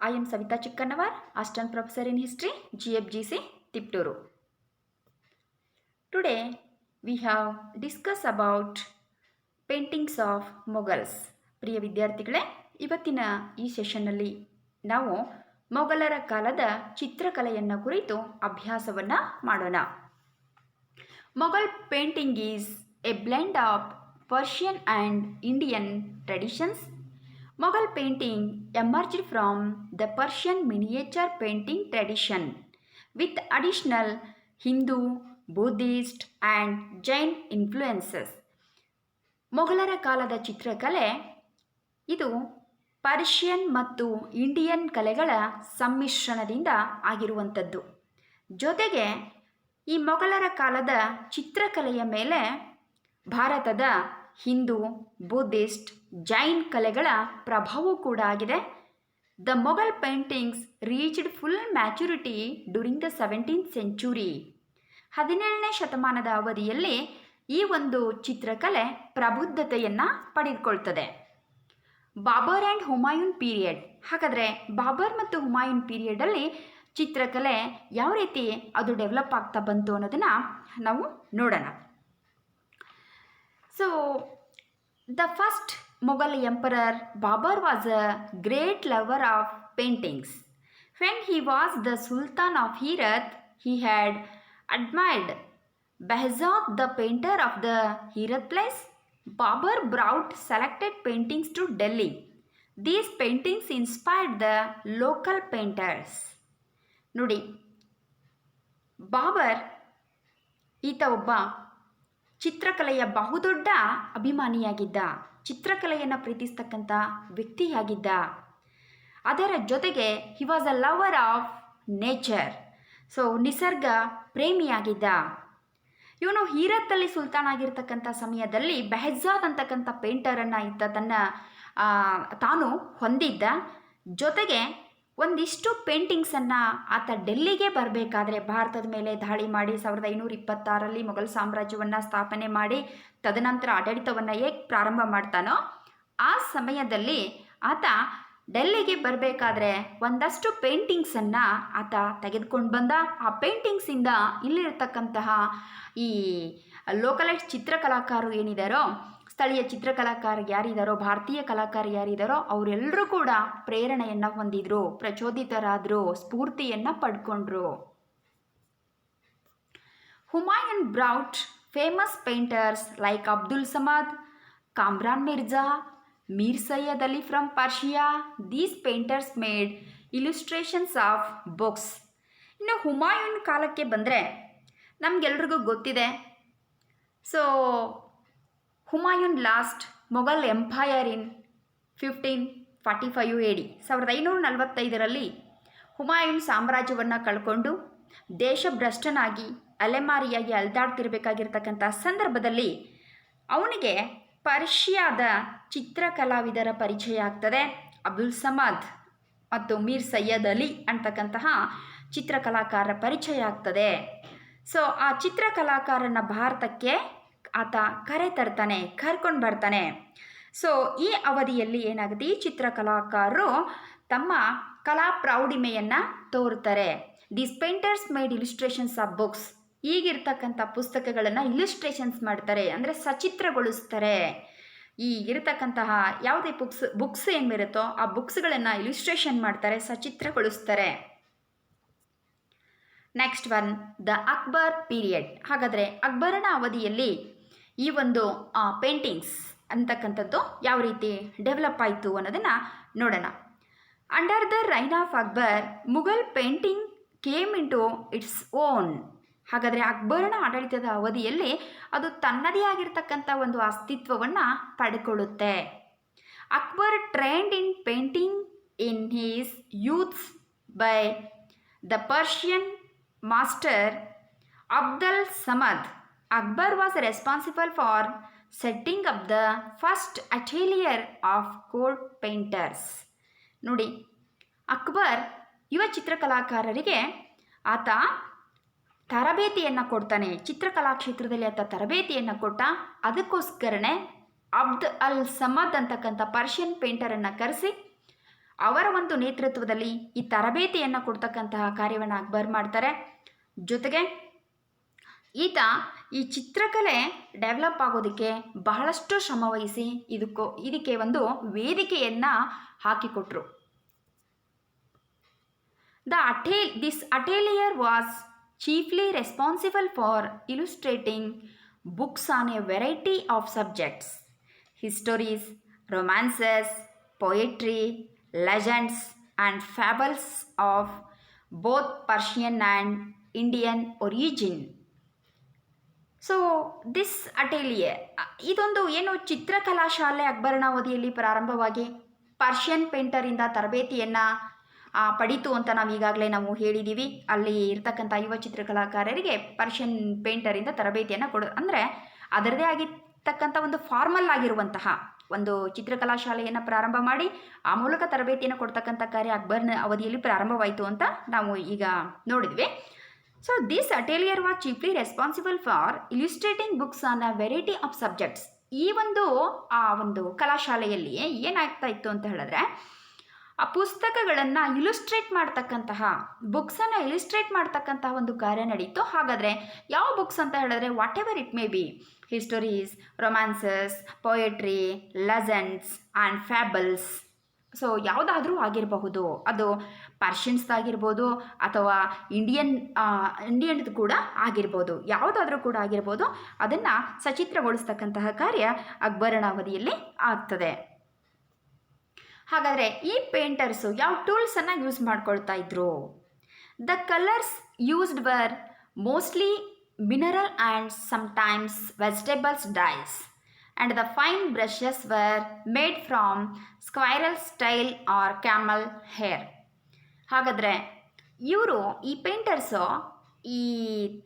I am Savita Chikkanawar, Assistant Professor in History, GFGC, Tipturu. Today we have discussed about paintings of Mughals. ಪ್ರಿಯ ವಿದ್ಯಾರ್ಥಿಗಳೇ, ಇವತ್ತಿನ ಈ ಸೆಷನ್ನಲ್ಲಿ ನಾವು ಮೊಘಲರ ಕಾಲದ ಚಿತ್ರಕಲೆಯನ್ನು ಕುರಿತು ಅಭ್ಯಾಸವನ್ನು ಮಾಡೋಣ. Mughal painting is a blend of Persian and Indian traditions. Mughal painting emerged from the Persian miniature painting tradition with additional Hindu, Buddhist and Jain influences. ಮೊಘಲರ ಕಾಲದ ಚಿತ್ರಕಲೆ ಇದು ಪರ್ಷಿಯನ್ ಮತ್ತು ಇಂಡಿಯನ್ ಕಲೆಗಳ ಸಮ್ಮಿಶ್ರಣದಿಂದ ಆಗಿರುವಂಥದ್ದು. ಜೊತೆಗೆ ಈ ಮೊಘಲರ ಕಾಲದ ಚಿತ್ರಕಲೆಯ ಮೇಲೆ ಭಾರತದ ಹಿಂದೂ, ಬುದ್ಧಿಸ್ಟ್, ಜೈನ್ ಕಲೆಗಳ ಪ್ರಭಾವ ಕೂಡ ಆಗಿದೆ. The Mughal paintings reached full maturity during the 17th century. 17ನೇ ಶತಮಾನದ ಅವಧಿಯಲ್ಲಿ ಈ ಒಂದು ಚಿತ್ರಕಲೆ ಪ್ರಬುದ್ಧತೆಯನ್ನು ಪಡೆದುಕೊಳ್ತದೆ. Babur and Humayun period. ಹಾಗಾದರೆ ಬಾಬರ್ ಮತ್ತು ಹುಮಾಯೂನ್ ಪೀರಿಯಡಲ್ಲಿ ಚಿತ್ರಕಲೆ ಯಾವ ರೀತಿ ಅದು ಡೆವಲಪ್ ಆಗ್ತಾ ಬಂತು ಅನ್ನೋದನ್ನು ನಾವು ನೋಡೋಣ. So the first Mughal emperor Babur was a great lover of paintings. When he was the sultan of Herat, he had admired Behzad, the painter of the Herat place. Babur brought selected paintings to Delhi. These paintings inspired the local painters. ನೋಡಿ, ಬಾಬರ್ ಈತ ಒಬ್ಬ ಚಿತ್ರಕಲೆಯ ಬಹುದೊಡ್ಡ ಅಭಿಮಾನಿಯಾಗಿದ್ದ, ಚಿತ್ರಕಲೆಯನ್ನು ಪ್ರೀತಿಸ್ತಕ್ಕಂಥ ವ್ಯಕ್ತಿಯಾಗಿದ್ದ. ಅದರ ಜೊತೆಗೆ he was a lover of nature. So ನಿಸರ್ಗ ಪ್ರೇಮಿಯಾಗಿದ್ದ. ಇವನು ಹೀರತ್ತಲ್ಲಿ ಸುಲ್ತಾನ್ ಆಗಿರ್ತಕ್ಕಂಥ ಸಮಯದಲ್ಲಿ ಬೆಹಜಾದ್ ಅಂತಕ್ಕಂಥ ಪೇಂಟರನ್ನು ಈತ ತಾನು ಹೊಂದಿದ್ದ. ಜೊತೆಗೆ ಒಂದಿಷ್ಟು ಪೇಂಟಿಂಗ್ಸನ್ನು ಆತ ಡೆಲ್ಲಿಗೆ ಬರಬೇಕಾದ್ರೆ ಭಾರತದ ಮೇಲೆ ದಾಳಿ ಮಾಡಿ 1526ರಲ್ಲಿ ಮೊಘಲ್ ಸಾಮ್ರಾಜ್ಯವನ್ನು ಸ್ಥಾಪನೆ ಮಾಡಿ ತದನಂತರ ಆಡಳಿತವನ್ನು ಹೇಗೆ ಪ್ರಾರಂಭ ಮಾಡ್ತಾನೋ ಆ ಸಮಯದಲ್ಲಿ ಆತ ಡೆಲ್ಲಿಗೆ ಬರಬೇಕಾದ್ರೆ ಒಂದಷ್ಟು ಪೇಂಟಿಂಗ್ಸನ್ನು ಆತ ತೆಗೆದುಕೊಂಡು ಬಂದ. ಆ ಪೇಂಟಿಂಗ್ಸಿಂದ ಇಲ್ಲಿರತಕ್ಕಂತಹ ಈ ಲೋಕಲೈಟ್ ಚಿತ್ರಕಲಾಕಾರರು ಏನಿದ್ದಾರೋ, ಸ್ಥಳೀಯ ಚಿತ್ರಕಲಾಕಾರ ಯಾರಿದ್ದಾರೋ, ಭಾರತೀಯ ಕಲಾಕಾರ ಯಾರಿದ್ದಾರೋ ಅವರೆಲ್ಲರೂ ಕೂಡ ಪ್ರೇರಣೆಯನ್ನು ಹೊಂದಿದ್ರು, ಪ್ರಚೋದಿತರಾದರು, ಸ್ಫೂರ್ತಿಯನ್ನು ಪಡ್ಕೊಂಡ್ರು. Humayun brought famous painters like Abdul Samad, Kamran Mirza, Mir Sayyid Ali from Persia. These painters made illustrations of books. ಇನ್ನು ಹುಮಾಯೂನ್ ಕಾಲಕ್ಕೆ ಬಂದರೆ ನಮಗೆಲ್ರಿಗೂ ಗೊತ್ತಿದೆ. So Humayun lost Mughal empire in 1545 AD. 1545ರಲ್ಲಿ ಹುಮಾಯೂನ್ ಸಾಮ್ರಾಜ್ಯವನ್ನು ಕಳ್ಕೊಂಡು ದೇಶಭ್ರಷ್ಟನಾಗಿ ಅಲೆಮಾರಿಯಾಗಿ ಅಲೆದಾಡ್ತಿರ್ಬೇಕಾಗಿರ್ತಕ್ಕಂಥ ಸಂದರ್ಭದಲ್ಲಿ ಅವನಿಗೆ ಪರ್ಷಿಯಾದ ಚಿತ್ರಕಲಾವಿದರ ಪರಿಚಯ ಆಗ್ತದೆ. ಅಬ್ದುಲ್ ಸಮದ್ ಮತ್ತು ಮೀರ್ ಸಯ್ಯದ್ ಅಲಿ ಅಂತಕ್ಕಂತಹ ಚಿತ್ರಕಲಾಕಾರರ ಪರಿಚಯ ಆಗ್ತದೆ. ಸೊ ಆ ಚಿತ್ರಕಲಾಕಾರನ ಭಾರತಕ್ಕೆ ಆತ ಕರ್ಕೊಂಡು ಬರ್ತಾನೆ. ಸೊ ಈ ಅವಧಿಯಲ್ಲಿ ಏನಾಗುತ್ತೆ, ಈ ಚಿತ್ರಕಲಾಕಾರರು ತಮ್ಮ ಕಲಾ ಪ್ರೌಢಿಮೆಯನ್ನು ತೋರ್ತಾರೆ. These painters made illustrations of books. ಈಗಿರ್ತಕ್ಕಂಥ ಪುಸ್ತಕಗಳನ್ನು ಇಲಿಸ್ಟ್ರೇಷನ್ಸ್ ಮಾಡ್ತಾರೆ, ಅಂದರೆ ಸಚಿತ್ರಗೊಳಿಸ್ತಾರೆ. ಈ ಇರತಕ್ಕಂತಹ ಯಾವುದೇ ಬುಕ್ಸ್ ಏನಿರುತ್ತೋ ಆ ಬುಕ್ಸ್ಗಳನ್ನು ಇಲಿಸ್ಟ್ರೇಷನ್ ಮಾಡ್ತಾರೆ, ಸಚಿತ್ರಗೊಳಿಸ್ತಾರೆ. Next one, the Akbar period. ಹಾಗಾದರೆ ಅಕ್ಬರನ ಅವಧಿಯಲ್ಲಿ ಈ ಒಂದು ಪೇಂಟಿಂಗ್ಸ್ ಅಂತಕ್ಕಂಥದ್ದು ಯಾವ ರೀತಿ ಡೆವಲಪ್ ಆಯಿತು ಅನ್ನೋದನ್ನು ನೋಡೋಣ. Under the reign of Akbar, Mughal painting came in to its own. ಹಾಗಾದರೆ ಅಕ್ಬರನ ಆಡಳಿತದ ಅವಧಿಯಲ್ಲಿ ಅದು ತನ್ನದೇ ಆಗಿರ್ತಕ್ಕಂಥ ಒಂದು ಅಸ್ತಿತ್ವವನ್ನು ಪಡ್ಕೊಳ್ಳುತ್ತೆ. Akbar trained in painting in his youths by the Persian master Abdul Samad. Akbar was responsible for setting up the first atelier of court painters. ನೋಡಿ, ಅಕ್ಬರ್ ಯುವ ಚಿತ್ರಕಲಾಕಾರರಿಗೆ ಆತ ತರಬೇತಿಯನ್ನು ಕೊಡ್ತಾನೆ. ಚಿತ್ರಕಲಾ ಕ್ಷೇತ್ರದಲ್ಲಿ ಆತ ತರಬೇತಿಯನ್ನು ಕೊಟ್ಟ. ಅದಕ್ಕೋಸ್ಕರನೇ ಅಬ್ದ್ ಅಲ್ ಸಮದ್ ಅಂತಕ್ಕಂಥ ಪರ್ಷಿಯನ್ ಪೇಂಟರನ್ನು ಕರೆಸಿ ಅವರ ಒಂದು ನೇತೃತ್ವದಲ್ಲಿ ಈ ತರಬೇತಿಯನ್ನು ಕೊಡ್ತಕ್ಕಂತಹ ಕಾರ್ಯವನ್ನು ಅಕ್ಬರ್ ಮಾಡ್ತಾರೆ. ಜೊತೆಗೆ ಈತ ಈ ಚಿತ್ರಕಲೆ ಡೆವಲಪ್ ಆಗೋದಕ್ಕೆ ಬಹಳಷ್ಟು ಶ್ರಮವಹಿಸಿ ಇದಕ್ಕೆ ಒಂದು ವೇದಿಕೆಯನ್ನು ಹಾಕಿಕೊಟ್ರು. This atelier was chiefly responsible for illustrating books on a variety of subjects: histories, romances, poetry, legends, and fables of both Persian and Indian origin. So this atelier, ಇದೊಂದು ಏನು ಚಿತ್ರಕಲಾ ಶಾಲೆ ಅಕ್ಬರನ ಅವಧಿಯಲ್ಲಿ ಪ್ರಾರಂಭವಾಗಿ ಪರ್ಷಿಯನ್ ಪೇಂಟರಿಂದ ತರಬೇತಿಯನ್ನು ಪಡೀತು ಅಂತ ನಾವು ಹೇಳಿದ್ದೀವಿ. ಅಲ್ಲಿ ಇರ್ತಕ್ಕಂಥ ಯುವ ಚಿತ್ರಕಲಾಕಾರರಿಗೆ ಪರ್ಷಿಯನ್ ಪೇಂಟರಿಂದ ತರಬೇತಿಯನ್ನು ಅಂದರೆ ಅದರದೇ ಆಗಿರ್ತಕ್ಕಂಥ ಒಂದು ಫಾರ್ಮಲ್ ಆಗಿರುವಂತಹ ಒಂದು ಚಿತ್ರಕಲಾ ಶಾಲೆಯನ್ನು ಪ್ರಾರಂಭ ಮಾಡಿ ಆ ಮೂಲಕ ತರಬೇತಿಯನ್ನು ಕೊಡ್ತಕ್ಕಂಥ ಕಾರ್ಯ ಅಕ್ಬರ್ನ ಅವಧಿಯಲ್ಲಿ ಪ್ರಾರಂಭವಾಯಿತು ಅಂತ ನಾವು ಈಗ ನೋಡಿದ್ವಿ. So this atelier was chiefly responsible for illustrating books on a variety of subjects. ಈ ಒಂದು ಕಲಾಶಾಲೆಯಲ್ಲಿ ಏನಾಗ್ತಾ ಇತ್ತು ಅಂತ ಹೇಳಿದ್ರೆ, ಆ ಪುಸ್ತಕಗಳನ್ನು ಇಲ್ಯುಸ್ಟ್ರೇಟ್ ಮಾಡ್ತಕ್ಕಂತಹ ಬುಕ್ಸನ್ನು ಇಲ್ಯುಸ್ಟ್ರೇಟ್ ಮಾಡ್ತಕ್ಕಂತಹ ಒಂದು ಕಾರ್ಯ ನಡೀತು. ಹಾಗಾದರೆ ಯಾವ ಬುಕ್ಸ್ ಅಂತ ಹೇಳಿದ್ರೆ, whatever it may be, histories, romances, poetry, legends and fables. So ಯಾವುದಾದ್ರೂ ಆಗಿರಬಹುದು, ಅದು ಪರ್ಷಿಯನ್ಸ್ದಾಗಿರ್ಬೋದು ಅಥವಾ ಇಂಡಿಯನ್ದು ಕೂಡ ಆಗಿರ್ಬೋದು, ಯಾವುದಾದ್ರೂ ಕೂಡ ಆಗಿರ್ಬೋದು, ಅದನ್ನು ಸಚಿತ್ರಗೊಳಿಸ್ತಕ್ಕಂತಹ ಕಾರ್ಯ ಅಕ್ಬರನ ಅವಧಿಯಲ್ಲಿ ಆಗ್ತದೆ. ಹಾಗಾದರೆ ಈ ಪೇಂಟರ್ಸು ಯಾವ ಟೂಲ್ಸನ್ನು ಯೂಸ್ ಮಾಡ್ಕೊಳ್ತಾ ಇದ್ರು? The colours used were mostly mineral and sometimes vegetables dyes, and the fine brushes were made from squirrel tail or camel hair. ಹಾಗಾದರೆ ಇವರು ಈ ಪೇಂಟರ್ಸು ಈ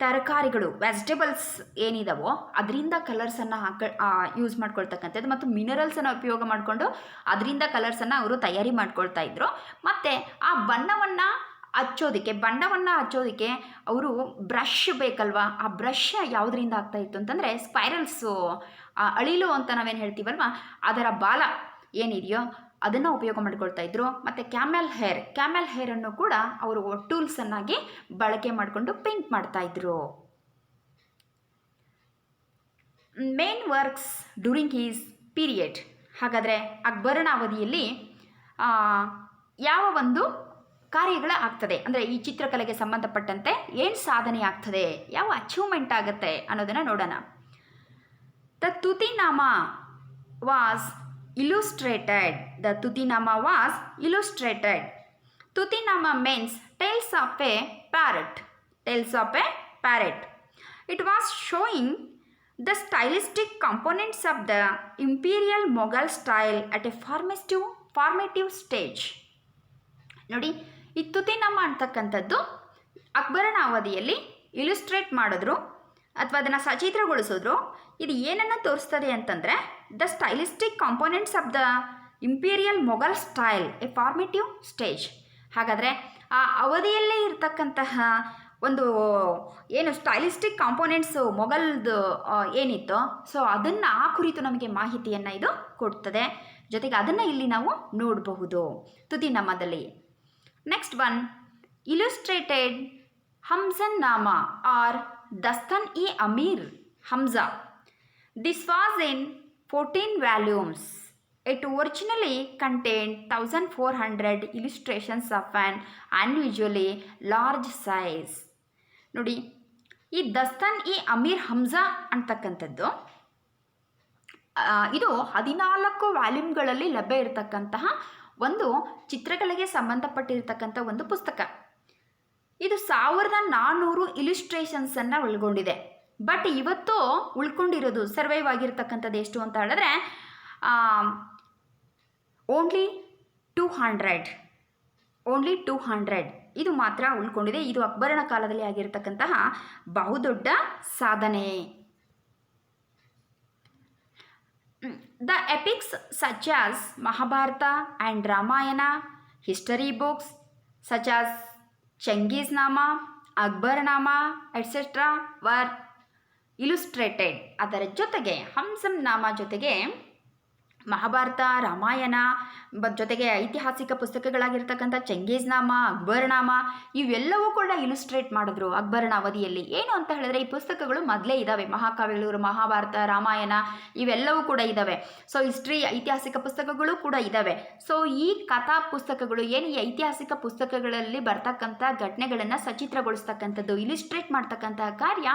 ತರಕಾರಿಗಳು, ವೆಜಿಟೇಬಲ್ಸ್ ಏನಿದಾವೋ ಅದರಿಂದ ಕಲರ್ಸನ್ನು ಯೂಸ್ ಮಾಡ್ಕೊಳ್ತಕ್ಕಂಥದ್ದು ಮತ್ತು ಮಿನರಲ್ಸನ್ನು ಉಪಯೋಗ ಮಾಡಿಕೊಂಡು ಅದರಿಂದ ಕಲರ್ಸನ್ನು ಅವರು ತಯಾರಿ ಮಾಡ್ಕೊಳ್ತಾ ಇದ್ರು. ಮತ್ತು ಆ ಬಣ್ಣವನ್ನು ಹಚ್ಚೋದಕ್ಕೆ ಅವರು ಬ್ರಷ್ ಬೇಕಲ್ವಾ, ಆ ಬ್ರಷ್ ಯಾವುದರಿಂದ ಆಗ್ತಾಯಿತ್ತು ಅಂತಂದರೆ ಸ್ಪೈರಲ್ಸು, ಅಳಿಲು ಅಂತ ನಾವೇನು ಹೇಳ್ತೀವಲ್ವ, ಅದರ ಬಾಲ ಏನಿದೆಯೋ ಅದನ್ನು ಉಪಯೋಗ ಮಾಡ್ಕೊಳ್ತಾ ಇದ್ರು. ಮತ್ತು ಕ್ಯಾಮೆಲ್ ಹೇರನ್ನು ಕೂಡ ಅವರು ಟೂಲ್ಸನ್ನಾಗಿ ಬಳಕೆ ಮಾಡಿಕೊಂಡು ಪೇಂಟ್ ಮಾಡ್ತಾಯಿದ್ರು. Main works during his period. ಹಾಗಾದರೆ ಅಕ್ಬರನ ಅವಧಿಯಲ್ಲಿ ಯಾವ ಒಂದು ಕಾರ್ಯಗಳ ಆಗ್ತದೆ ಅಂದರೆ ಈ ಚಿತ್ರಕಲೆಗೆ ಸಂಬಂಧಪಟ್ಟಂತೆ ಏನು ಸಾಧನೆ ಆಗ್ತದೆ, ಯಾವ ಅಚೀವ್ಮೆಂಟ್ ಆಗುತ್ತೆ ಅನ್ನೋದನ್ನು ನೋಡೋಣ. The Tutinama was illustrated. The Tutinama was illustrated. Tutinama means Tales of a Parrot. It was showing the stylistic components of the imperial Mughal style at a formative stage. ನೋಡಿ, ಈ ತುತಿನಾಮ ಅಂತಕ್ಕಂಥದ್ದು ಅಕ್ಬರನ ಅವಧಿಯಲ್ಲಿ ಇಲ್ಯುಸ್ಟ್ರೇಟ್ ಮಾಡಿದ್ರು ಅಥವಾ ಅದನ್ನು ಸಚಿತ್ರಗೊಳಿಸಿದ್ರು. ಇದು ಏನನ್ನು ತೋರಿಸ್ತದೆ ಅಂತಂದರೆ, the stylistic components of the imperial Mughal style a formative stage. ಹಾಗಾದರೆ ಆ ಅವಧಿಯಲ್ಲೇ ಇರತಕ್ಕಂತಹ ಒಂದು ಏನು ಸ್ಟೈಲಿಸ್ಟಿಕ್ ಕಾಂಪೋನೆಂಟ್ಸು ಮೊಘಲ್ದು ಏನಿತ್ತು, ಸೊ ಅದನ್ನು ಆ ಕುರಿತು ನಮಗೆ ಮಾಹಿತಿಯನ್ನು ಇದು ಕೊಡ್ತದೆ. ಜೊತೆಗೆ ಅದನ್ನು ಇಲ್ಲಿ ನಾವು ನೋಡಬಹುದು ತುತಿನಾಮದಲ್ಲಿ. Next one, illustrated Hamzanama or Dastan-e-Amir Hamza. This was in 14 volumes. It originally contained 1400 illustrations of an unusually large size. ನೋಡಿ, ಈ ದಸ್ತನ್-ಇ-ಅಮೀರ್ ಹಮ್ಜಾ ಅಂತಕ್ಕಂಥದ್ದು ಇದು 14 ವಾಲ್ಯೂಮ್ಗಳಲ್ಲಿ ಲಭ್ಯ ಇರತಕ್ಕಂತಹ ಒಂದು ಚಿತ್ರಕಲೆಗೆ ಸಂಬಂಧಪಟ್ಟಿರ್ತಕ್ಕಂಥ ಒಂದು ಪುಸ್ತಕ. ಇದು 1400 ಇಲ್ಯುಸ್ಟ್ರೇಷನ್ಸನ್ನು ಒಳಗೊಂಡಿದೆ. ಬಟ್ ಇವತ್ತು ಉಳ್ಕೊಂಡಿರೋದು ಸರ್ವೈವ್ ಆಗಿರ್ತಕ್ಕಂಥದ್ದು ಎಷ್ಟು ಅಂತ ಹೇಳಿದ್ರೆ ಓನ್ಲಿ 200 ಇದು ಮಾತ್ರ ಉಳ್ಕೊಂಡಿದೆ. ಇದು ಅಕ್ಬರನ ಕಾಲದಲ್ಲಿ ಆಗಿರ್ತಕ್ಕಂತಹ ಬಹುದೊಡ್ಡ ಸಾಧನೆ. The epics such as Mahabharata and Ramayana, history books such as Chingiznama, Akbarnama et cetera were illustrated. ಅದರ ಜೊತೆಗೆ ಹಂಸಂನಾಮಾ ಜೊತೆಗೆ ಮಹಾಭಾರತ, ರಾಮಾಯಣ ಜೊತೆಗೆ ಐತಿಹಾಸಿಕ ಪುಸ್ತಕಗಳಾಗಿರ್ತಕ್ಕಂಥ ಚೆಂಗೀಸ್ನಾಮ, ಅಕ್ಬರ್ನಾಮ ಇವೆಲ್ಲವೂ ಕೂಡ ಇಲುಸ್ಟ್ರೇಟ್ ಮಾಡಿದ್ರು ಅಕ್ಬರನ ಅವಧಿಯಲ್ಲಿ. ಏನು ಅಂತ ಹೇಳಿದ್ರೆ ಈ ಪುಸ್ತಕಗಳು ಮೊದಲೇ ಇದ್ದಾವೆ, ಮಹಾಕಾವ್ಯಗಳು, ಮಹಾಭಾರತ, ರಾಮಾಯಣ ಇವೆಲ್ಲವೂ ಕೂಡ ಇದ್ದಾವೆ. ಸೊ ಹಿಸ್ಟ್ರಿ, ಐತಿಹಾಸಿಕ ಪುಸ್ತಕಗಳು ಕೂಡ ಇದ್ದಾವೆ. ಸೊ ಈ ಕಥಾ ಪುಸ್ತಕಗಳು ಏನು, ಈ ಐತಿಹಾಸಿಕ ಪುಸ್ತಕಗಳಲ್ಲಿ ಬರ್ತಕ್ಕಂಥ ಘಟನೆಗಳನ್ನು ಸಚಿತ್ರಗೊಳಿಸ್ತಕ್ಕಂಥದ್ದು, ಇಲಿಸ್ಟ್ರೇಟ್ ಮಾಡ್ತಕ್ಕಂಥ ಕಾರ್ಯ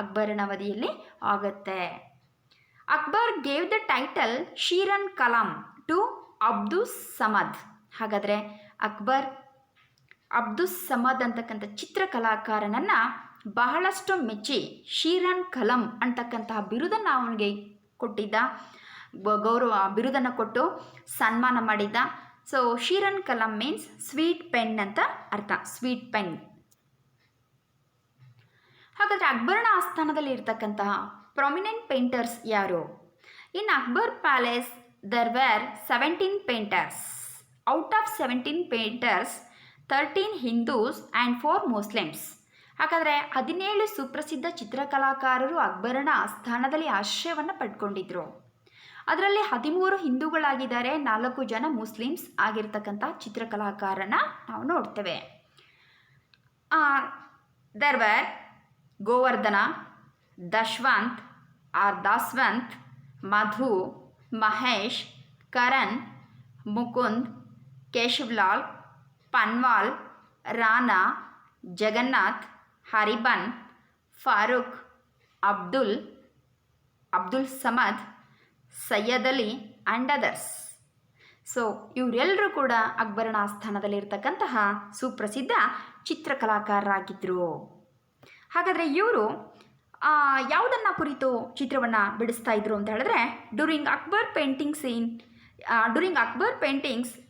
ಅಕ್ಬರನ ಅವಧಿಯಲ್ಲಿ ಆಗುತ್ತೆ. Akbar gave the title Shirin Qalam to Abdus Samad. ಹಾಗಾದರೆ ಅಕ್ಬರ್ ಅಬ್ದುಸ್ ಸಮದ್ ಅಂತಕ್ಕಂಥ ಚಿತ್ರಕಲಾಕಾರನನ್ನು ಬಹಳಷ್ಟು ಮೆಚ್ಚಿ ಶೀರನ್ ಕಲಂ ಅಂತಕ್ಕಂತಹ ಬಿರುದನ್ನು ಅವನಿಗೆ ಕೊಟ್ಟಿದ್ದ, ಗೌರವ ಬಿರುದನ್ನು ಕೊಟ್ಟು ಸನ್ಮಾನ ಮಾಡಿದ್ದ. ಸೊ ಶೀರನ್ ಕಲಂ ಮೀನ್ಸ್ ಸ್ವೀಟ್ ಪೆನ್ ಅಂತ ಅರ್ಥ, ಸ್ವೀಟ್ ಪೆನ್. ಹಾಗಾದರೆ ಅಕ್ಬರನ ಆಸ್ಥಾನದಲ್ಲಿ ಇರ್ತಕ್ಕಂತಹ ಪ್ರೊಮಿನೆಂಟ್ ಪೇಂಟರ್ಸ್ ಯಾರು? In Akbar palace there were 17 painters. Out of 17 painters 13 Hindus and 4 Muslims. ಹಾಗಾದರೆ 17 ಸುಪ್ರಸಿದ್ಧ ಚಿತ್ರಕಲಾಕಾರರು ಅಕ್ಬರನ ಆಸ್ಥಾನದಲ್ಲಿ ಆಶ್ರಯವನ್ನು ಪಡ್ಕೊಂಡಿದ್ರು. ಅದರಲ್ಲಿ 13 ಹಿಂದೂಗಳಾಗಿದ್ದಾರೆ, 4 ಜನ ಮುಸ್ಲಿಮ್ಸ್ ಆಗಿರ್ತಕ್ಕಂಥ ಚಿತ್ರಕಲಾಕಾರನ ನಾವು ನೋಡ್ತೇವೆ. There were Govardhan, Dashwant or Daswant, Madhu, Mahesh, Karan, Mukund, Keshavlal, Panwal, Rana, Jagannath, Hariban, Farrukh, Abdul Samad, Sayyid Ali and others. So ಇವರೆಲ್ಲರೂ ಕೂಡ ಅಕ್ಬರನ ಆಸ್ಥಾನದಲ್ಲಿರ್ತಕ್ಕಂತಹ ಸುಪ್ರಸಿದ್ಧ ಚಿತ್ರಕಲಾಕಾರರಾಗಿದ್ದರು. ಹಾಗಾದರೆ ಇವರು ಯಾವುದನ್ನು ಕುರಿತು ಚಿತ್ರವನ್ನು ಬಿಡಿಸ್ತಾ ಇದ್ರು ಅಂತ ಹೇಳಿದ್ರೆ, during Akbar paintings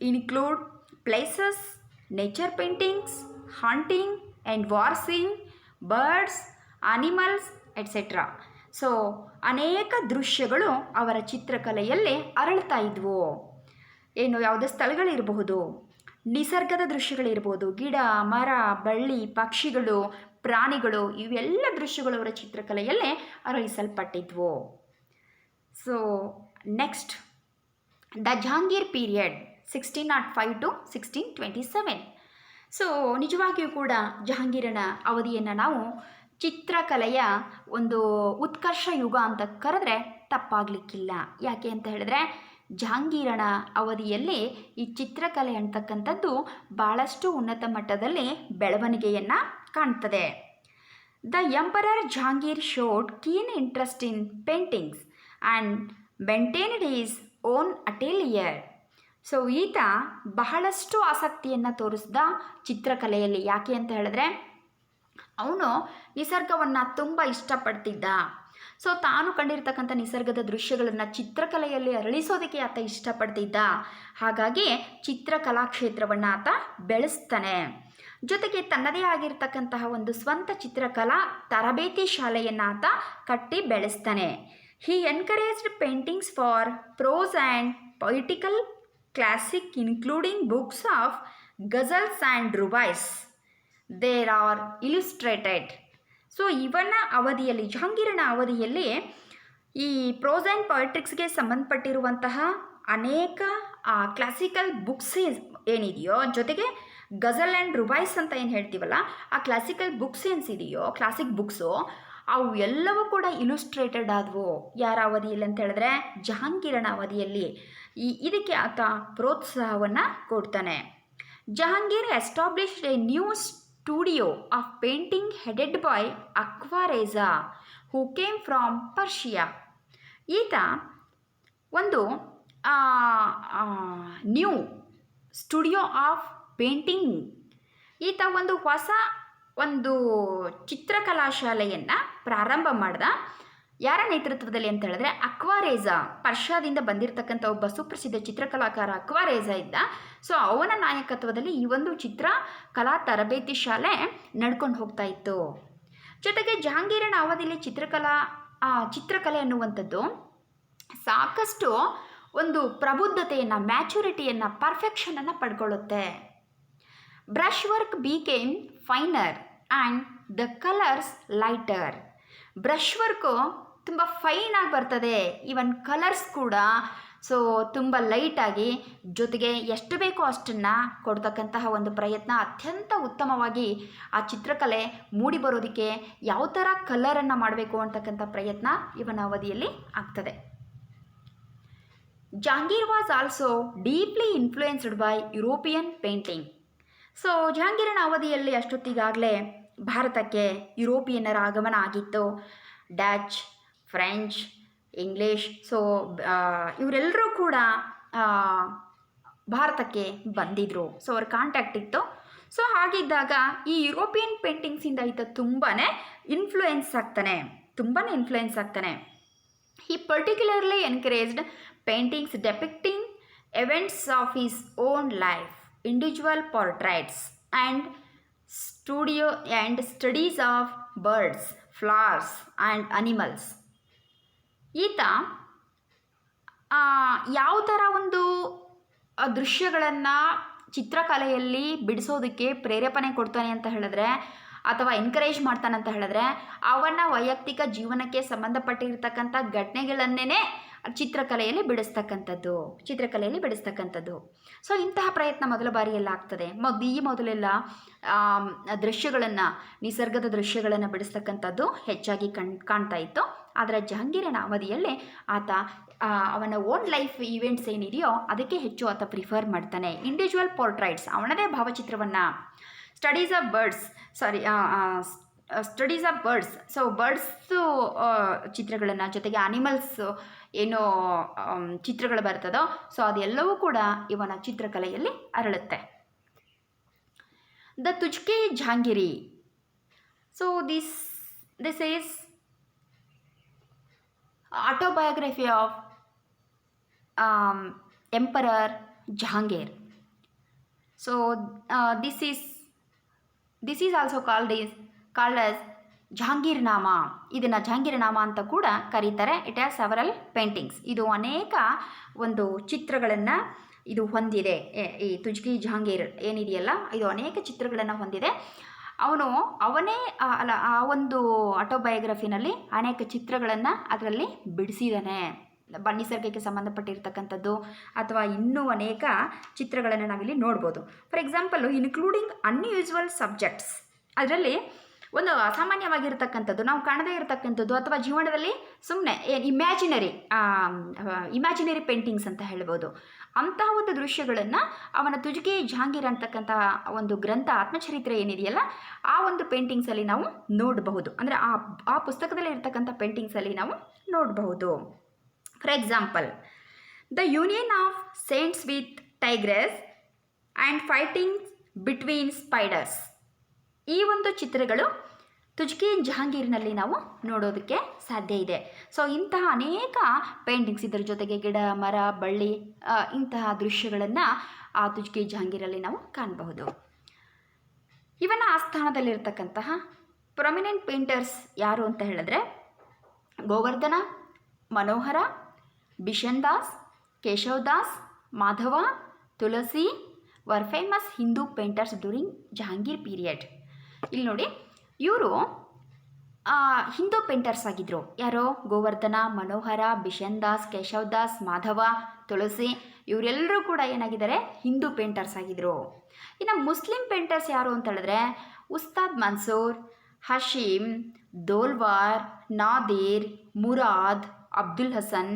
include places, nature paintings, hunting and war scene, birds, animals etcetera. So ಅನೇಕ ದೃಶ್ಯಗಳು ಅವರ ಚಿತ್ರಕಲೆಯಲ್ಲಿ ಅರಳ್ತಾ ಇದ್ವು. ಏನು, ಯಾವುದೇ ಸ್ಥಳಗಳಿರಬಹುದು, ನಿಸರ್ಗದ ದೃಶ್ಯಗಳಿರ್ಬೋದು, ಗಿಡ, ಮರ, ಬಳ್ಳಿ, ಪಕ್ಷಿಗಳು, ಪ್ರಾಣಿಗಳು, ಇವೆಲ್ಲ ದೃಶ್ಯಗಳು ಅವರ ಚಿತ್ರಕಲೆಯಲ್ಲೇ ಅರಳಿಸಲ್ಪಟ್ಟಿದ್ವು. So next the Jahangir period 1605 to 1627. So ನಿಜವಾಗಿಯೂ ಕೂಡ ಜಹಾಂಗೀರನ ಅವಧಿಯನ್ನು ನಾವು ಚಿತ್ರಕಲೆಯ ಒಂದು ಉತ್ಕರ್ಷ ಯುಗ ಅಂತ ಕರೆದ್ರೆ ತಪ್ಪಾಗಲಿಕ್ಕಿಲ್ಲ. ಯಾಕೆ ಅಂತ ಹೇಳಿದ್ರೆ ಜಹಾಂಗೀರನ ಅವಧಿಯಲ್ಲಿ ಈ ಚಿತ್ರಕಲೆ ಅಂತಕ್ಕಂಥದ್ದು ಭಾಳಷ್ಟು ಉನ್ನತ ಮಟ್ಟದಲ್ಲಿ ಬೆಳವಣಿಗೆಯನ್ನು ಕಾಣ್ತದೆ. The emperor Jahangir showed keen interest in paintings and maintained his own atelier. So ಈತ ಬಹಳಷ್ಟು ಆಸಕ್ತಿಯನ್ನು ತೋರಿಸಿದ ಚಿತ್ರಕಲೆಯಲ್ಲಿ. ಯಾಕೆ ಅಂತ ಹೇಳಿದ್ರೆ ಅವನು ನಿಸರ್ಗವನ್ನು ತುಂಬ ಇಷ್ಟಪಡ್ತಿದ್ದ. ಸೊ ತಾನು ಕಂಡಿರ್ತಕ್ಕಂಥ ನಿಸರ್ಗದ ದೃಶ್ಯಗಳನ್ನು ಚಿತ್ರಕಲೆಯಲ್ಲಿ ಅರಳಿಸೋದಕ್ಕೆ ಆತ ಇಷ್ಟಪಡ್ತಿದ್ದ. ಹಾಗಾಗಿ ಚಿತ್ರಕಲಾ ಕ್ಷೇತ್ರವನ್ನು ಆತ ಬೆಳೆಸ್ತಾನೆ. ಜೊತೆಗೆ ತನ್ನದೇ ಆಗಿರ್ತಕ್ಕಂತಹ ಒಂದು ಸ್ವಂತ ಚಿತ್ರಕಲಾ ತರಬೇತಿ ಶಾಲೆಯನ್ನು ಆತ ಕಟ್ಟಿ ಬೆಳೆಸ್ತಾನೆ. He encouraged paintings for prose and poetical classic including books of ghazals and rubais. There are illustrated. So ಇವನ ಅವಧಿಯಲ್ಲಿ, ಜಹಾಂಗೀರನ ಅವಧಿಯಲ್ಲಿ ಈ ಪ್ರೋಸ್ ಆ್ಯಂಡ್ ಪೊಯಿಟ್ರಿಕ್ಸ್ಗೆ ಸಂಬಂಧಪಟ್ಟಿರುವಂತಹ ಅನೇಕ ಕ್ಲಾಸಿಕಲ್ ಬುಕ್ಸ್ ಏನಿದೆಯೋ, ಜೊತೆಗೆ ಗಜಲ್ ಆ್ಯಂಡ್ ರುಬಾಯ್ಸ್ ಅಂತ ಏನು ಹೇಳ್ತೀವಲ್ಲ, ಆ ಕ್ಲಾಸಿಕಲ್ ಬುಕ್ಸ್ ಏನಿದೆಯೋ, ಕ್ಲಾಸಿಕ್ ಬುಕ್ಸು, ಅವು ಎಲ್ಲವೂ ಕೂಡ ಇಲುಸ್ಟ್ರೇಟೆಡ್ ಆದವು. ಯಾರ ಅವಧಿಯಲ್ಲಿ ಅಂತ ಹೇಳಿದ್ರೆ ಜಹಾಂಗೀರನ ಅವಧಿಯಲ್ಲಿ. ಇದಕ್ಕೆ ಆತ ಪ್ರೋತ್ಸಾಹವನ್ನು ಕೊಡ್ತಾನೆ. Jahangir established a new studio of painting headed by Aqa Riza who came from Persia. ಈತ ಒಂದು ನ್ಯೂ ಸ್ಟುಡಿಯೋ ಆಫ್ ಪೇಂಟಿಂಗ್, ಈತ ಒಂದು ಹೊಸ ಒಂದು ಚಿತ್ರಕಲಾ ಶಾಲೆಯನ್ನು ಪ್ರಾರಂಭ ಮಾಡ್ದ. ಯಾರ ನೇತೃತ್ವದಲ್ಲಿ ಅಂತ ಹೇಳಿದ್ರೆ ಅಕ್ವಾರೇಜಾ, ಪರ್ಷಿಯಾದಿಂದ ಬಂದಿರತಕ್ಕಂಥ ಒಬ್ಬ ಸುಪ್ರಸಿದ್ಧ ಚಿತ್ರಕಲಾಕಾರ ಅಕ್ವಾರೇಜಾ ಇದ್ದ. ಸೊ ಅವನ ನಾಯಕತ್ವದಲ್ಲಿ ಈ ಒಂದು ಚಿತ್ರಕಲಾ ತರಬೇತಿ ಶಾಲೆ ನಡ್ಕೊಂಡು ಹೋಗ್ತಾ ಇತ್ತು. ಜೊತೆಗೆ ಜಹಾಂಗೀರನ ಅವಧಿಯಲ್ಲಿ ಚಿತ್ರಕಲೆ ಅನ್ನುವಂಥದ್ದು ಸಾಕಷ್ಟು ಒಂದು ಪ್ರಬುದ್ಧತೆಯನ್ನು, ಮ್ಯಾಚುರಿಟಿಯನ್ನು, ಪರ್ಫೆಕ್ಷನನ್ನು ಪಡ್ಕೊಳ್ಳುತ್ತೆ. Brush work became finer and the colours lighter. Brush work ತುಂಬ ಫೈನಾಗಿ ಬರ್ತದೆ. ಈವನ್ ಕಲರ್ಸ್ ಕೂಡ ಸೊ ತುಂಬ ಲೈಟಾಗಿ ಜೊತೆಗೆ ಎಷ್ಟು ಬೇಕೋ ಅಷ್ಟನ್ನು ಕೊಡ್ತಕ್ಕಂತಹ ಒಂದು ಪ್ರಯತ್ನ, ಅತ್ಯಂತ ಉತ್ತಮವಾಗಿ ಆ ಚಿತ್ರಕಲೆ ಮೂಡಿ ಬರೋದಕ್ಕೆ ಯಾವ ಥರ ಕಲರನ್ನು ಮಾಡಬೇಕು ಅಂತಕ್ಕಂಥ ಪ್ರಯತ್ನ ಇವನ ಅವಧಿಯಲ್ಲಿ ಆಗ್ತದೆ. Jahangir was also deeply influenced by European painting. So ಜಹಾಂಗೀರನ ಅವಧಿಯಲ್ಲಿ ಅಷ್ಟೊತ್ತಿಗಾಗಲೇ ಭಾರತಕ್ಕೆ ಯುರೋಪಿಯನ್ನರ ಆಗಮನ ಆಗಿತ್ತು. ಡಚ್, ಫ್ರೆಂಚ್, ಇಂಗ್ಲೀಷ್, ಸೊ ಇವರೆಲ್ಲರೂ ಕೂಡ ಭಾರತಕ್ಕೆ ಬಂದಿದ್ದರು. ಸೊ ಅವ್ರ ಕಾಂಟ್ಯಾಕ್ಟ್ ಇತ್ತು. ಸೊ ಹಾಗಿದ್ದಾಗ ಈ ಯುರೋಪಿಯನ್ ಪೇಂಟಿಂಗ್ಸಿಂದ ಈತ ತುಂಬಾ ಇನ್ಫ್ಲೂಯೆನ್ಸ್ ಆಗ್ತಾನೆ. He particularly encouraged paintings depicting events of his own life, individual portraits, and studies of birds, flowers, and animals. ಈತ ಯಾವ ಥರ ಒಂದು ದೃಶ್ಯಗಳನ್ನು ಚಿತ್ರಕಲೆಯಲ್ಲಿ ಬಿಡಿಸೋದಕ್ಕೆ ಪ್ರೇರೇಪಣೆ ಕೊಡ್ತಾನೆ ಅಂತ ಹೇಳಿದ್ರೆ, ಅಥವಾ ಎನ್ಕರೇಜ್ ಮಾಡ್ತಾನೆ ಅಂತ ಹೇಳಿದ್ರೆ, ಅವನ ವೈಯಕ್ತಿಕ ಜೀವನಕ್ಕೆ ಸಂಬಂಧಪಟ್ಟಿರ್ತಕ್ಕಂಥ ಘಟನೆಗಳನ್ನೇ ಚಿತ್ರಕಲೆಯಲ್ಲಿ ಬಿಡಿಸ್ತಕ್ಕಂಥದ್ದು. ಸೊ ಇಂತಹ ಪ್ರಯತ್ನ ಮೊದಲ ಬಾರಿಯೆಲ್ಲ ಆಗ್ತದೆ. ಮೊದಲೆಲ್ಲ ದೃಶ್ಯಗಳನ್ನು, ನಿಸರ್ಗದ ದೃಶ್ಯಗಳನ್ನು ಬಿಡಿಸ್ತಕ್ಕಂಥದ್ದು ಹೆಚ್ಚಾಗಿ ಕಾಣ್ತಾ ಇತ್ತು. ಆದರೆ ಜಹಾಂಗೀರನ ಅವಧಿಯಲ್ಲಿ ಆತ ಅವನ ಓನ್ ಲೈಫ್ ಈವೆಂಟ್ಸ್ ಏನಿದೆಯೋ ಅದಕ್ಕೆ ಹೆಚ್ಚು ಆತ ಪ್ರಿಫರ್ ಮಾಡ್ತಾನೆ. ಇಂಡಿವಿಜುವಲ್ ಪೋರ್ಟ್ರೈಟ್ಸ್, ಅವನದೇ ಭಾವಚಿತ್ರವನ್ನು, studies of birds, so birds ಚಿತ್ರಗಳನ್ನು, ಜೊತೆಗೆ ಆನಿಮಲ್ಸ್ ಏನೋ ಚಿತ್ರಗಳು ಬರ್ತದೋ, ಸೊ ಅದೆಲ್ಲವೂ ಕೂಡ ಇವನ ಚಿತ್ರಕಲೆಯಲ್ಲಿ ಅರಳುತ್ತೆ. The Tuzki Jahangiri. So this is autobiography of emperor Jahangir. So this is also called as Jahangirnama. ಇದನ್ನು ಜಹಾಂಗೀರ್ನಾಮಾ ಅಂತ ಕೂಡ ಕರೀತಾರೆ. It has several paintings. ಇದು ಅನೇಕ ಒಂದು ಚಿತ್ರಗಳನ್ನು ಇದು ಹೊಂದಿದೆ. ಈ ತುಜ್ಕಿ ಜಹಾಂಗೀರ್ ಏನಿದೆಯಲ್ಲ, ಇದು ಅನೇಕ ಚಿತ್ರಗಳನ್ನು ಹೊಂದಿದೆ. ಅವನೇ ಆ ಒಂದು ಆಟೋಬಯೋಗ್ರಫಿನಲ್ಲಿ ಅನೇಕ ಚಿತ್ರಗಳನ್ನು ಅದರಲ್ಲಿ ಬಿಡಿಸಿದ್ದಾನೆ. ನಿಸರ್ಗಕ್ಕೆ ಸಂಬಂಧಪಟ್ಟಿರ್ತಕ್ಕಂಥದ್ದು ಅಥವಾ ಇನ್ನೂ ಅನೇಕ ಚಿತ್ರಗಳನ್ನು ನಾವಿಲ್ಲಿ ನೋಡ್ಬೋದು. ಫಾರ್ ಎಕ್ಸಾಂಪಲ್ಲು, ಇನ್ಕ್ಲೂಡಿಂಗ್ ಅನ್ಯೂಸ್ವಲ್ ಸಬ್ಜೆಕ್ಟ್ಸ್, ಅದರಲ್ಲಿ ಒಂದು ಅಸಾಮಾನ್ಯವಾಗಿರ್ತಕ್ಕಂಥದ್ದು, ನಾವು ಕಾಣದೇ ಇರತಕ್ಕಂಥದ್ದು, ಅಥವಾ ಜೀವನದಲ್ಲಿ ಸುಮ್ಮನೆ ಇಮ್ಯಾಜಿನರಿ ಪೇಂಟಿಂಗ್ಸ್ ಅಂತ ಹೇಳ್ಬೋದು. ಅಂತಹ ಒಂದು ದೃಶ್ಯಗಳನ್ನು ಅವನ ತುಜ್ಕಿ ಜಹಾಂಗೀರ್ ಅಂತಕ್ಕಂಥ ಒಂದು ಗ್ರಂಥ, ಆತ್ಮಚರಿತ್ರೆ ಏನಿದೆಯಲ್ಲ, ಆ ಒಂದು ಪೇಂಟಿಂಗ್ಸಲ್ಲಿ ನಾವು ನೋಡಬಹುದು. ಅಂದರೆ ಆ ಪುಸ್ತಕದಲ್ಲಿ ಇರ್ತಕ್ಕಂಥ ಪೇಂಟಿಂಗ್ಸಲ್ಲಿ ನಾವು ನೋಡಬಹುದು. For example, the union of saints with ಟೈಗ್ರೆಸ್ and fighting between spiders. ಈ ಒಂದು ಚಿತ್ರಗಳು ತುಜ್ಕಿ ಜಹಾಂಗೀರ್ನಲ್ಲಿ ನಾವು ನೋಡೋದಕ್ಕೆ ಸಾಧ್ಯ ಇದೆ. ಸೊ ಇಂತಹ ಅನೇಕ ಪೇಂಟಿಂಗ್ಸ್, ಇದರ ಜೊತೆಗೆ ಗಿಡ, ಮರ, ಬಳ್ಳಿ, ಇಂತಹ ದೃಶ್ಯಗಳನ್ನು ಆ ತುಜ್ಕಿ ಜಹಾಂಗೀರಲ್ಲಿ ನಾವು ಕಾಣಬಹುದು. ಇವನ ಆಸ್ಥಾನದಲ್ಲಿರ್ತಕ್ಕಂತಹ ಪ್ರೊಮಿನೆಂಟ್ ಪೇಂಟರ್ಸ್ ಯಾರು ಅಂತ ಹೇಳಿದ್ರೆ, Govardhan, Manohar, Bishan Das, Keshav Das, Madhav, Tulsi were famous Hindu painters during Jahangir period. ಇಲ್ಲಿ ನೋಡಿ, ಇವರು ಹಿಂದೂ ಪೇಂಟರ್ಸ್ ಆಗಿದ್ದರು. ಯಾರೋ ಗೋವರ್ಧನ, ಮನೋಹರ, ಬಿಷನ್ ದಾಸ್, ಕೇಶವ್ ದಾಸ್, ಮಾಧವ, ತುಳಸಿ, ಇವರೆಲ್ಲರೂ ಕೂಡ ಏನಾಗಿದ್ದಾರೆ, ಹಿಂದೂ ಪೇಂಟರ್ಸ್ ಆಗಿದ್ದರು. ಇನ್ನು ಮುಸ್ಲಿಂ ಪೇಂಟರ್ಸ್ ಯಾರು ಅಂತ ಹೇಳಿದ್ರೆ, Ustad Mansur, Hashim, Dolwar, Nadir, Murad, Abdul Hasan,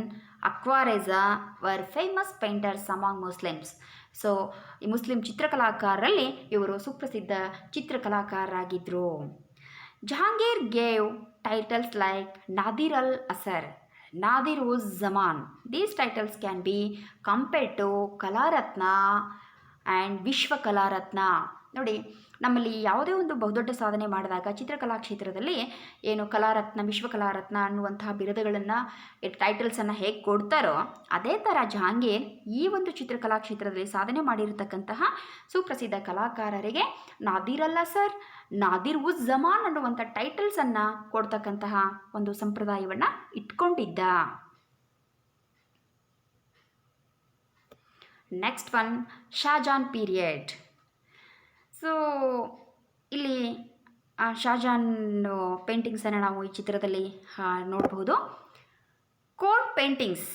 Aqa Riza were famous painters among Muslims. So ಈ ಮುಸ್ಲಿಂ ಚಿತ್ರಕಲಾಕಾರರಲ್ಲಿ ಇವರು ಸುಪ್ರಸಿದ್ಧ ಚಿತ್ರಕಲಾಕಾರರಾಗಿದ್ದರು. Jahangir gave titles like Nadir al Asr, Nadir uz Zaman. These titles can be compared to Kalaratna and Vishwa Kalaratna. ನೋಡಿ, ನಮ್ಮಲ್ಲಿ ಯಾವುದೇ ಒಂದು ಬಹುದೊಡ್ಡ ಸಾಧನೆ ಮಾಡಿದಾಗ ಚಿತ್ರಕಲಾ ಕ್ಷೇತ್ರದಲ್ಲಿ ಏನು ಕಲಾರತ್ನ, ವಿಶ್ವ ಕಲಾರತ್ನ ಅನ್ನುವಂತಹ ಬಿರುದುಗಳನ್ನು, ಟೈಟಲ್ಸನ್ನು ಹೇಗೆ ಕೊಡ್ತಾರೋ ಅದೇ ಥರ ಜಹಾಂಗೀರ್ ಈ ಒಂದು ಚಿತ್ರಕಲಾ ಕ್ಷೇತ್ರದಲ್ಲಿ ಸಾಧನೆ ಮಾಡಿರತಕ್ಕಂತಹ ಸುಪ್ರಸಿದ್ಧ ಕಲಾಕಾರರಿಗೆ ನಾದಿರ್ ಅಲ್ ಅಸರ್, ನಾದಿರ್ ಉಜ್ ಜಮಾನ್ ಅನ್ನುವಂಥ ಟೈಟಲ್ಸನ್ನು ಕೊಡ್ತಕ್ಕಂತಹ ಒಂದು ಸಂಪ್ರದಾಯವನ್ನು ಇಟ್ಕೊಂಡಿದ್ದ. Next one, Shah Jahan period. So ಇಲ್ಲಿ ಶಾಜಾನ್ ಪೇಂಟಿಂಗ್ಸನ್ನು ನಾವು ಈ ಚಿತ್ರದಲ್ಲಿ ನೋಡಬಹುದು. Court paintings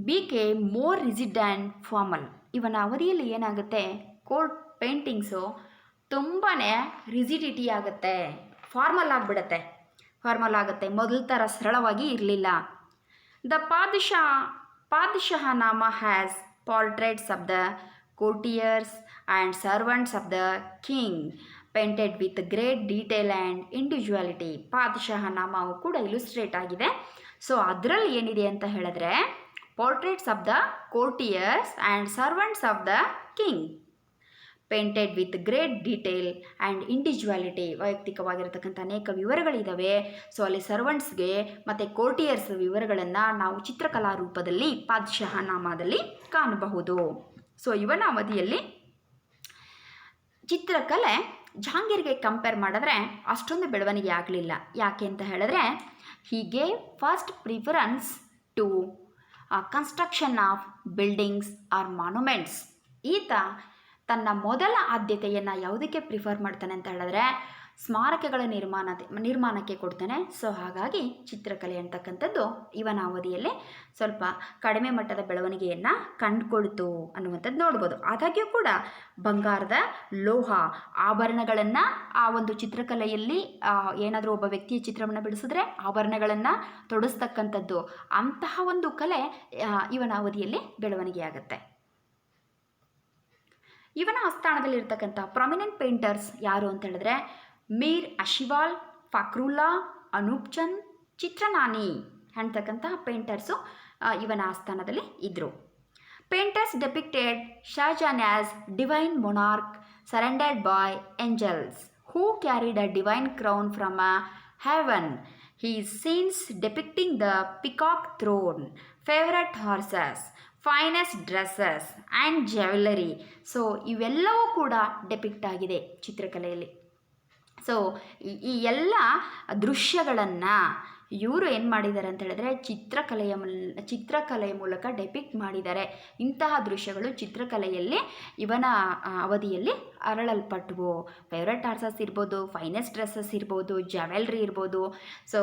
became more rigid and formal. ಇವನ ಅವಧಿಯಲ್ಲಿ ಏನಾಗುತ್ತೆ, ಕೋರ್ಟ್ ಪೇಂಟಿಂಗ್ಸು ತುಂಬಾ ರಿಜಿಡಿಟಿ ಆಗುತ್ತೆ, ಫಾರ್ಮಲ್ ಆಗಿಬಿಡುತ್ತೆ, ಫಾರ್ಮಲ್ ಆಗುತ್ತೆ, ಮೊದಲ ಥರ ಸರಳವಾಗಿ ಇರಲಿಲ್ಲ. The Padshahnama has portraits of the courtiers and servants of the king painted with great detail and individuality. ಪಾದಿಶಾಹ ನಾಮವು ಕೂಡ ಇಲುಸ್ಟ್ರೇಟ್ ಆಗಿದೆ. ಸೊ ಅದರಲ್ಲಿ ಏನಿದೆ ಅಂತ ಹೇಳಿದ್ರೆ, portraits of the courtiers and servants of the king painted with great detail and individuality. ವೈಯಕ್ತಿಕವಾಗಿರತಕ್ಕಂಥ ಅನೇಕ ವಿವರಗಳಿದ್ದಾವೆ. ಸೊ ಅಲ್ಲಿ ಸರ್ವೆಂಟ್ಸ್ಗೆ ಮತ್ತು ಕೋರ್ಟಿಯರ್ಸ್ ವಿವರಗಳನ್ನು ನಾವು ಚಿತ್ರಕಲಾ ರೂಪದಲ್ಲಿ ಪಾದಿಶಾಹ ನಾಮದಲ್ಲಿ ಕಾಣಬಹುದು. ಸೊ ಇವನ ಅವಧಿಯಲ್ಲಿ ಚಿತ್ರಕಲೆ ಜಹಾಂಗೀರ್ಗೆ ಕಂಪೇರ್ ಮಾಡಿದ್ರೆ ಅಷ್ಟೊಂದು ಬೆಳವಣಿಗೆ ಆಗಲಿಲ್ಲ. ಯಾಕೆ ಅಂತ ಹೇಳಿದ್ರೆ, he gave first preference to construction of buildings or monuments. ಈತ ತನ್ನ ಮೊದಲ ಆದ್ಯತೆಯನ್ನು ಯಾವುದಕ್ಕೆ ಪ್ರಿಫರ್ ಮಾಡ್ತಾನೆ ಅಂತ ಹೇಳಿದ್ರೆ, ಸ್ಮಾರಕಗಳ ನಿರ್ಮಾಣಕ್ಕೆ ಕೊಡ್ತಾನೆ. ಸೊ ಹಾಗಾಗಿ ಚಿತ್ರಕಲೆ ಅಂತಕ್ಕಂಥದ್ದು ಇವನ ಅವಧಿಯಲ್ಲಿ ಸ್ವಲ್ಪ ಕಡಿಮೆ ಮಟ್ಟದ ಬೆಳವಣಿಗೆಯನ್ನು ಕಂಡುಕೊಳ್ತು ಅನ್ನುವಂಥದ್ದು ನೋಡ್ಬೋದು. ಆದಾಗ್ಯೂ ಕೂಡ ಬಂಗಾರದ ಲೋಹ ಆಭರಣಗಳನ್ನು ಆ ಒಂದು ಚಿತ್ರಕಲೆಯಲ್ಲಿ ಏನಾದರೂ ಒಬ್ಬ ವ್ಯಕ್ತಿಯ ಚಿತ್ರವನ್ನು ಬಿಡಿಸಿದ್ರೆ ಆಭರಣಗಳನ್ನು ತೊಡಸ್ತಕ್ಕಂಥದ್ದು, ಅಂತಹ ಒಂದು ಕಲೆ ಇವನ ಅವಧಿಯಲ್ಲಿ ಬೆಳವಣಿಗೆ ಆಗುತ್ತೆ. ಇವನ ಆಸ್ಥಾನದಲ್ಲಿರ್ತಕ್ಕಂಥ ಪ್ರಾಮಿನೆಂಟ್ ಪೇಂಟರ್ಸ್ ಯಾರು ಅಂತ ಹೇಳಿದ್ರೆ, ಮೀರ್ ಅಶಿವಾಲ್, ಫಕ್ರುಲ್ಲಾ, ಅನೂಪ್ ಚಂದ್, ಚಿತ್ರನಾನಿ ಅಂತಕ್ಕಂತಹ ಪೇಂಟರ್ಸು ಇವನ ಆಸ್ಥಾನದಲ್ಲಿ ಇದ್ದರು. Painters depicted Shahjahan as divine monarch surrendered by angels who carried a divine crown from a heaven. His scenes depicting the peacock throne, favorite horses, finest dresses and jewellery. So ಇವೆಲ್ಲವೂ ಕೂಡ depict ಆಗಿದೆ ಚಿತ್ರಕಲೆಯಲ್ಲಿ. ಸೊ ಈ ಎಲ್ಲ ದೃಶ್ಯಗಳನ್ನು ಇವರು ಏನು ಮಾಡಿದ್ದಾರೆ ಅಂತ ಹೇಳಿದ್ರೆ, ಚಿತ್ರಕಲೆಯ ಮೂಲಕ ಡೆಪಿಕ್ಟ್ ಮಾಡಿದ್ದಾರೆ. ಇಂತಹ ದೃಶ್ಯಗಳು ಚಿತ್ರಕಲೆಯಲ್ಲಿ ಇವನ ಅವಧಿಯಲ್ಲಿ ಅರಳಲ್ಪಟ್ಟವು. ಫೇವ್ರೆಟ್ ಹಾರ್ಸಸ್ ಇರ್ಬೋದು, ಫೈನೆಸ್ಟ್ ಡ್ರೆಸ್ಸಸ್ ಇರ್ಬೋದು, ಜ್ಯುವೆಲ್ರಿ ಇರ್ಬೋದು, ಸೊ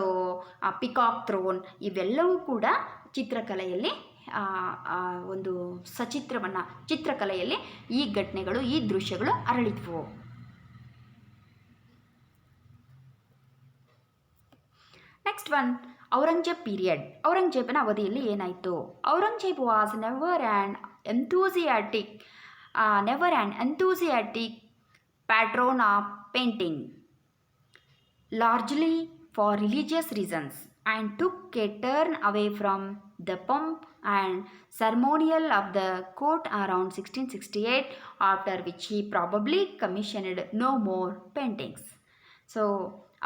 ಪಿಕಾಕ್ ಥ್ರೋನ್, ಇವೆಲ್ಲವೂ ಕೂಡ ಚಿತ್ರಕಲೆಯಲ್ಲಿ ಒಂದು ಚಿತ್ರಕಲೆಯಲ್ಲಿ ಈ ಘಟನೆಗಳು, ಈ ದೃಶ್ಯಗಳು ಅರಳಿದ್ವು. Next one, Aurangzeb period. ಔರಂಗಜೇಬನ ಅವಧಿಯಲ್ಲಿ ಏನಾಯಿತು? Aurangzeb was never an enthusiastic patron of painting, largely for religious reasons, and took a turn away from the pomp and ceremonial of the court around 1668, after which he probably commissioned no more paintings. So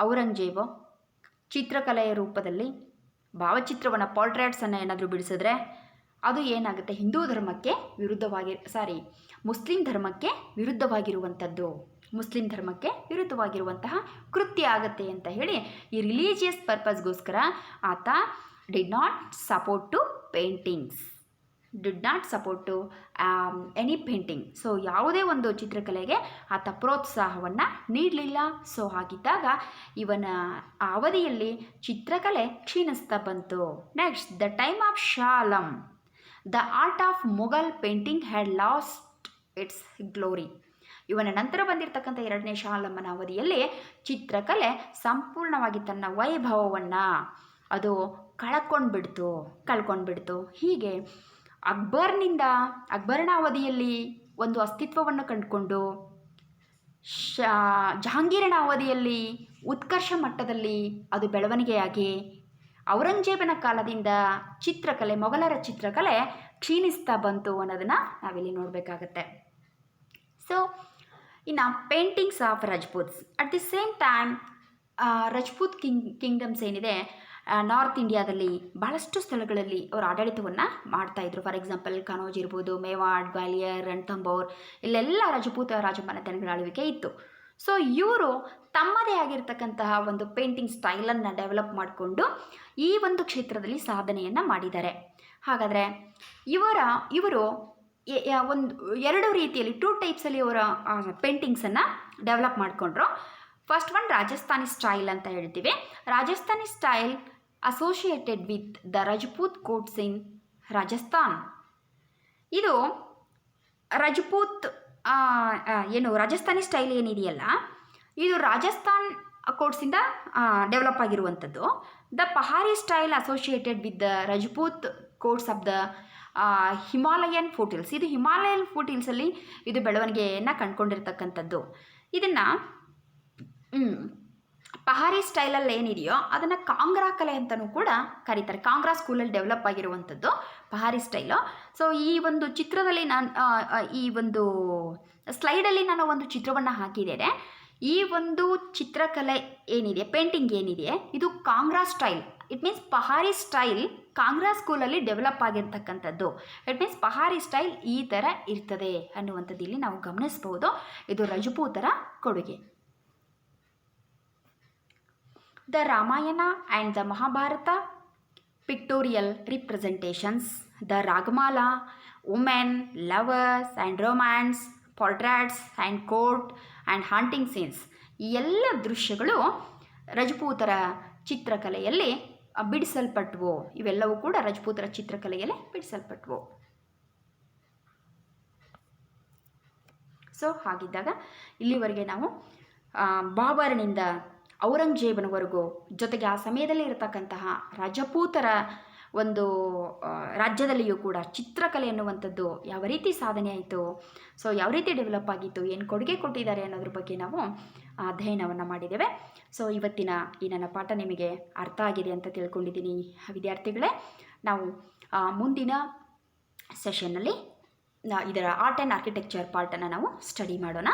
Aurangzeb ಚಿತ್ರಕಲೆಯ ರೂಪದಲ್ಲಿ ಭಾವಚಿತ್ರವನ್ನು, ಪೋರ್ಟ್ರೇಟ್ಸನ್ನು ಏನಾದರೂ ಬಿಡಿಸಿದ್ರೆ ಅದು ಏನಾಗುತ್ತೆ, Muslim ಧರ್ಮಕ್ಕೆ ವಿರುದ್ಧವಾಗಿರುವಂತಹ ಕೃತ್ಯ ಆಗುತ್ತೆ ಅಂತ ಹೇಳಿ ಈ ರಿಲಿಜಿಯಸ್ ಪರ್ಪಸ್ಗೋಸ್ಕರ ಆತ did not support to any painting. So ಯಾವುದೇ ಒಂದು ಚಿತ್ರಕಲೆಗೆ ಆತ ಪ್ರೋತ್ಸಾಹವನ್ನು ನೀಡಲಿಲ್ಲ. ಸೊ ಹಾಗಿದ್ದಾಗ ಇವನ ಅವಧಿಯಲ್ಲಿ ಚಿತ್ರಕಲೆ ಕ್ಷೀಣಿಸ್ತಾ ಬಂತು. Next, the time of Shah Alam, the art of Mughal painting had last it's glory. ಇವನ ನಂತರ ಬಂದಿರತಕ್ಕಂಥ ಎರಡನೇ ಶಾ ಆಲಂನ ಅವಧಿಯಲ್ಲಿ ಚಿತ್ರಕಲೆ ಸಂಪೂರ್ಣವಾಗಿ ತನ್ನ ವೈಭವವನ್ನು ಅದು ಕಳ್ಕೊಂಡ್ಬಿಡ್ತು. ಹೀಗೆ ಅಕ್ಬರನ ಅವಧಿಯಲ್ಲಿ ಒಂದು ಅಸ್ತಿತ್ವವನ್ನು ಕಂಡುಕೊಂಡು ಜಹಾಂಗೀರನ ಅವಧಿಯಲ್ಲಿ ಉತ್ಕರ್ಷ ಮಟ್ಟದಲ್ಲಿ ಅದು ಬೆಳವಣಿಗೆಯಾಗಿ ಔರಂಗಜೇಬನ ಕಾಲದಿಂದ ಮೊಘಲರ ಚಿತ್ರಕಲೆ ಕ್ಷೀಣಿಸ್ತಾ ಬಂತು ಅನ್ನೋದನ್ನು ನಾವಿಲ್ಲಿ ನೋಡಬೇಕಾಗತ್ತೆ. ಸೊ ಇನ್ನು paintings of Rajputs. At the same time Rajput kingdoms ಏನಿದೆ ನಾರ್ತ್ ಇಂಡಿಯಾದಲ್ಲಿ ಬಹಳಷ್ಟು ಸ್ಥಳಗಳಲ್ಲಿ ಅವರು ಆಡಳಿತವನ್ನು ಮಾಡ್ತಾಯಿದ್ರು. ಫಾರ್ ಎಕ್ಸಾಂಪಲ್ ಕನೌಜ್ ಇರ್ಬೋದು, ಮೇವಾಡ್, ಗ್ವಾಲಿಯರ್, ರಣಥಂಬೋರ್, ಇಲ್ಲೆಲ್ಲ ರಜಪೂತ ರಾಜಮನೆತನಗಳ ಆಳ್ವಿಕೆ ಇತ್ತು. ಸೊ ಇವರು ತಮ್ಮದೇ ಆಗಿರ್ತಕ್ಕಂತಹ ಒಂದು ಪೇಂಟಿಂಗ್ ಸ್ಟೈಲನ್ನು ಡೆವಲಪ್ ಮಾಡಿಕೊಂಡು ಈ ಒಂದು ಕ್ಷೇತ್ರದಲ್ಲಿ ಸಾಧನೆಯನ್ನು ಮಾಡಿದ್ದಾರೆ. ಹಾಗಾದರೆ ಇವರು ಎರಡು ರೀತಿಯಲ್ಲಿ 2 ಟೈಪ್ಸಲ್ಲಿ ಅವರ ಪೇಂಟಿಂಗ್ಸನ್ನು ಡೆವಲಪ್ ಮಾಡಿಕೊಂಡ್ರು. ಫಸ್ಟ್ ಒನ್ ರಾಜಸ್ಥಾನಿ ಸ್ಟೈಲ್ ಅಂತ ಹೇಳ್ತೀವಿ. Rajasthani style associated with the Rajput courts in Rajasthan. ಇದು ರಜಪೂತ್ ಏನು ರಾಜಸ್ಥಾನಿ ಸ್ಟೈಲ್ ಏನಿದೆಯಲ್ಲ, ಇದು ರಾಜಸ್ಥಾನ್ ಕೋರ್ಟ್ಸಿಂದ ಡೆವಲಪ್ ಆಗಿರುವಂಥದ್ದು. The Pahari style associated with the Rajput courts of the Himalayan foothills. ಇದು ಹಿಮಾಲಯನ್ ಫೂಟಿಲ್ಸಲ್ಲಿ ಇದು ಬೆಳವಣಿಗೆಯನ್ನು ಕಂಡುಕೊಂಡಿರ್ತಕ್ಕಂಥದ್ದು. ಇದನ್ನು ಪಹಾರಿ ಸ್ಟೈಲಲ್ಲಿ ಏನಿದೆಯೋ ಅದನ್ನು ಕಾಂಗ್ರಾ ಕಲೆ ಅಂತಲೂ ಕೂಡ ಕರೀತಾರೆ. ಕಾಂಗ್ರಾ ಸ್ಕೂಲಲ್ಲಿ ಡೆವಲಪ್ ಆಗಿರುವಂಥದ್ದು ಪಹಾರಿ ಸ್ಟೈಲು. ಸೊ ಈ ಒಂದು ಚಿತ್ರದಲ್ಲಿ ಈ ಒಂದು ಸ್ಲೈಡಲ್ಲಿ ನಾನು ಒಂದು ಚಿತ್ರವನ್ನು ಹಾಕಿದ್ದೇನೆ. ಈ ಒಂದು ಚಿತ್ರಕಲೆ ಏನಿದೆ, ಪೇಂಟಿಂಗ್ ಏನಿದೆ, ಇದು Kangra style. It means Pahari style Kangra ಸ್ಕೂಲಲ್ಲಿ ಡೆವಲಪ್ ಆಗಿರ್ತಕ್ಕಂಥದ್ದು. ಇಟ್ ಮೀನ್ಸ್ ಪಹಾರಿ ಸ್ಟೈಲ್ ಈ ಥರ ಇರ್ತದೆ ಅನ್ನುವಂಥದ್ದು ಇಲ್ಲಿ ನಾವು ಗಮನಿಸ್ಬೋದು. ಇದು ರಜಪೂತರ ಕೊಡುಗೆ. The Ramayana and the Mahabharata pictorial representations, the Ragamala, women, lovers and romance, portraits and court and hunting scenes, ಈ ಎಲ್ಲ ದೃಶ್ಯಗಳು ರಜಪೂತರ ಚಿತ್ರಕಲೆಯಲ್ಲಿ ಬಿಡಿಸಲ್ಪಟ್ಟವು. ಇವೆಲ್ಲವೂ ಕೂಡ ರಜಪೂತರ ಚಿತ್ರಕಲೆಯಲ್ಲಿ ಬಿಡಿಸಲ್ಪಟ್ಟವು. ಸೊ ಹಾಗಿದ್ದಾಗ ಇಲ್ಲಿವರೆಗೆ ನಾವು ಬಾಬರನಿಂದ ಔರಂಗಜೇಬನವರೆಗೂ, ಜೊತೆಗೆ ಆ ಸಮಯದಲ್ಲಿ ಇರತಕ್ಕಂತಹ ರಜಪೂತರ ಒಂದು ರಾಜ್ಯದಲ್ಲಿಯೂ ಕೂಡ ಚಿತ್ರಕಲೆ ಎನ್ನುವಂಥದ್ದು ಯಾವ ರೀತಿ ಸಾಧನೆ ಆಯಿತು, ಸೊ ಯಾವ ರೀತಿ ಡೆವಲಪ್ ಆಗಿತ್ತು, ಏನು ಕೊಡುಗೆ ಕೊಟ್ಟಿದ್ದಾರೆ ಅನ್ನೋದ್ರ ಬಗ್ಗೆ ನಾವು ಅಧ್ಯಯನವನ್ನು ಮಾಡಿದ್ದೇವೆ. ಸೊ ಇವತ್ತಿನ ಈ ನನ್ನ ಪಾಠ ನಿಮಗೆ ಅರ್ಥ ಆಗಿದೆ ಅಂತ ತಿಳ್ಕೊಂಡಿದ್ದೀನಿ ವಿದ್ಯಾರ್ಥಿಗಳೇ. ನಾವು ಮುಂದಿನ ಸೆಷನ್ನಲ್ಲಿ ಇದರ ಆರ್ಟ್ ಆ್ಯಂಡ್ ಆರ್ಕಿಟೆಕ್ಚರ್ ಪಾರ್ಟನ್ನು ನಾವು ಸ್ಟಡಿ ಮಾಡೋಣ.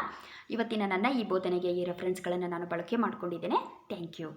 ಇವತ್ತಿನ ನನ್ನ ಈ ಬೋಧನೆಗೆ ಈ ರೆಫರೆನ್ಸ್ಗಳನ್ನು ನಾನು ಬಳಕೆ ಮಾಡಿಕೊಂಡಿದ್ದೇನೆ. Thank you.